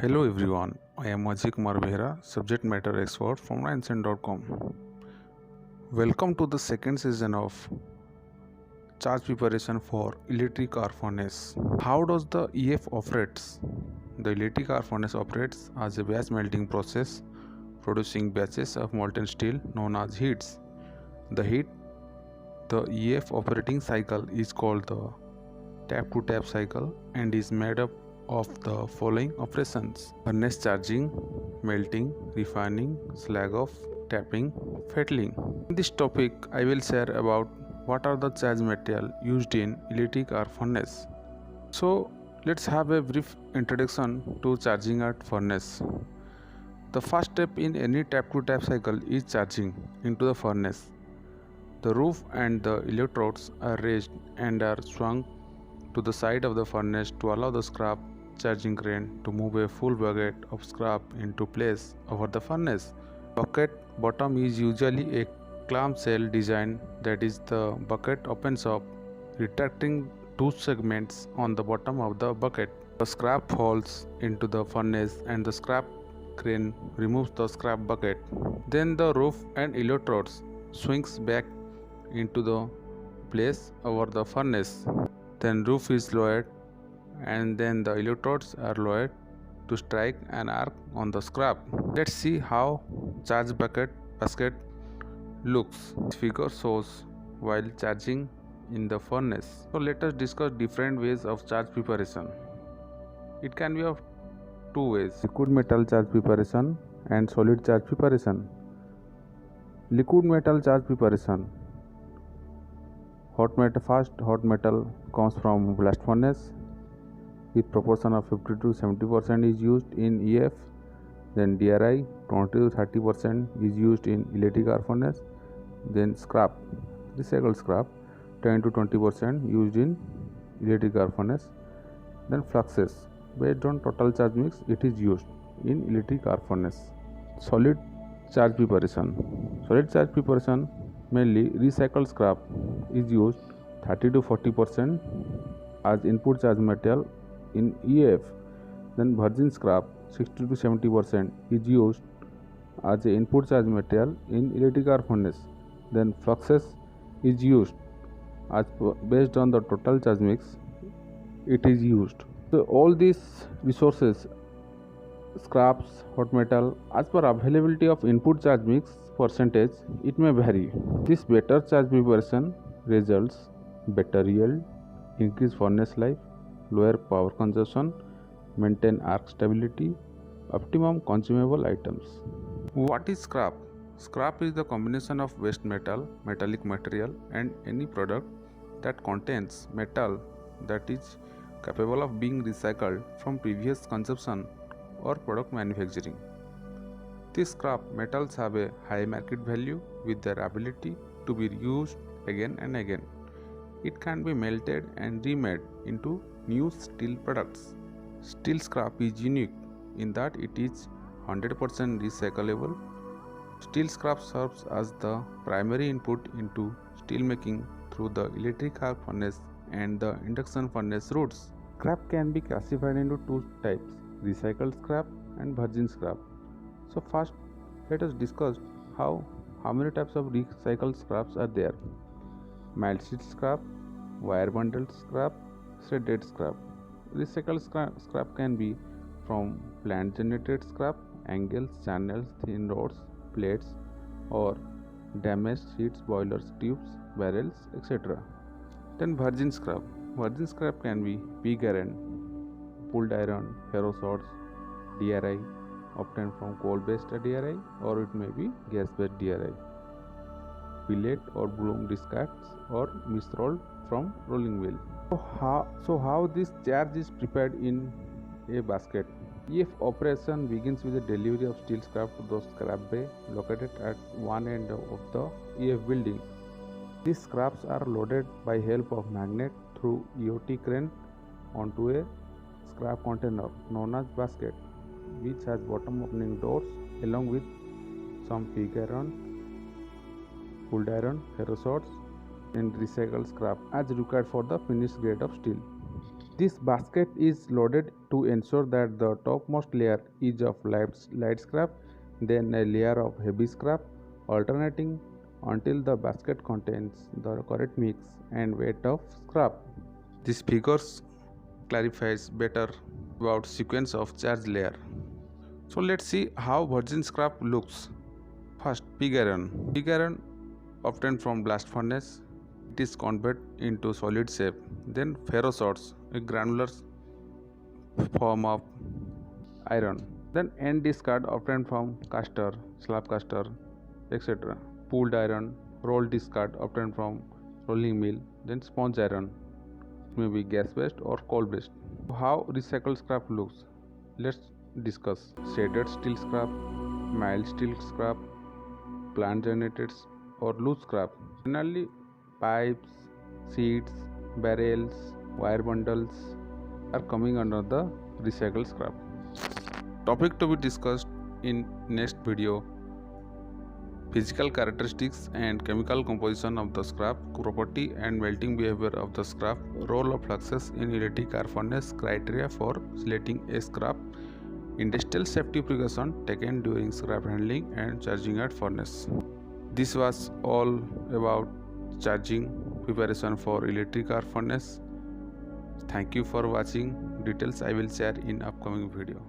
Hello everyone, I am Ajay Kumar Behra, subject matter expert from Ransom.com. Welcome to the second season of charge preparation for electric arc furnace. How does the EF operates? The electric arc furnace operates as a batch melting process producing batches of molten steel known as heats. The EF operating cycle is called the tap to tap cycle and is made up of the following operations: furnace charging, melting, refining, slag off, tapping, fettling. In this topic, I will share about what are the charge material used in electric arc furnace. So let's have a brief introduction to charging arc furnace. The first step in any tap to tap cycle is charging into the furnace. The roof and the electrodes are raised and are swung to the side of the furnace to allow the scrap charging crane to move a full bucket of scrap into place over the furnace. Bucket bottom is usually a clamshell design, that is, the bucket opens up, retracting two segments on the bottom of the bucket. The scrap falls into the furnace and the scrap crane removes the scrap bucket. Then the roof and electrodes swings back into the place over the furnace. Then roof is lowered and then the electrodes are lowered to strike an arc on the scrap. Let's see how charge basket looks. This figure shows while charging in the furnace. So let us discuss different ways of charge preparation. It can be of two ways: liquid metal charge preparation and solid charge preparation. Liquid metal charge preparation. First hot metal comes from blast furnace with proportion of 50 to 70% is used in EF. Then DRI 20 to 30% is used in electric arc furnace. Then scrap, recycled scrap 10 to 20% used in electric arc furnace. Then fluxes, based on total charge mix, it is used in electric arc furnace. Solid charge preparation. Solid charge preparation, mainly recycled scrap, is used 30 to 40% as input charge material in EF. Then virgin scrap 60 to 70% is used as a input charge material in electric arc furnace. Then fluxes is used as based on the total charge mix, it is used. So all these resources, scraps, hot metal, as per availability of input charge mix percentage, it may vary. This better charge preparation results better yield, increase furnace life, lower power consumption, maintain arc stability, optimum consumable items. What is scrap? Scrap is the combination of waste metal, metallic material, and any product that contains metal that is capable of being recycled from previous consumption or product manufacturing. These scrap metals have a high market value with their ability to be used again and again. It can be melted and remade into new steel products. Steel scrap is unique in that it is 100% recyclable. Steel scrap serves as the primary input into steel making through the electric arc furnace and the induction furnace routes. Scrap can be classified into two types: recycled scrap and virgin scrap. So first, let us discuss how many types of recycled scraps are there. Mild steel scrap, wire bundled scrap, shredded scrap. Recycled scrap can be from plant generated scrap, angles, channels, thin rods, plates, or damaged sheets, boilers, tubes, barrels, etc. Then virgin scrap. Virgin scrap can be pig iron, pulled iron, ferro rods, DRI, obtained from coal-based DRI, or it may be gas-based DRI. Billet or bloom discards or misrolled from rolling mill. So how this charge is prepared in a basket? EF operation begins with the delivery of steel scrap to the scrap bay located at one end of the EF building. These scraps are loaded by help of magnet through EOT crane onto a scrap container known as basket, which has bottom opening doors along with some pig iron, pulled iron, ferro rods, and recycled scrap as required for the finished grade of steel. This basket is loaded to ensure that the topmost layer is of light scrap, then a layer of heavy scrap, alternating until the basket contains the correct mix and weight of scrap. This figures clarifies better about sequence of charge layer. So let's see how virgin scrap looks. First, pig iron. Pig iron obtained from blast furnace. It is converted into solid shape. Then ferrous ores, a granular form of iron. Then end discard obtained from caster, slab caster, etc. Pulled iron, rolled discard obtained from rolling mill. Then sponge iron, maybe gas based or coal based. How recycled scrap looks? Let's discuss. Shredded steel scrap, mild steel scrap, plant generated or loose scrap. Generally, pipes, seats, barrels, wire bundles are coming under the recycled scrap. Topic to be discussed in next video: physical characteristics and chemical composition of the scrap, property and melting behavior of the scrap, role of fluxes in electric arc furnace, criteria for selecting a scrap, industrial safety precaution taken during scrap handling and charging at furnace. This was all about charging preparation for electric arc furnace. Thank you for watching. Details I will share in upcoming video.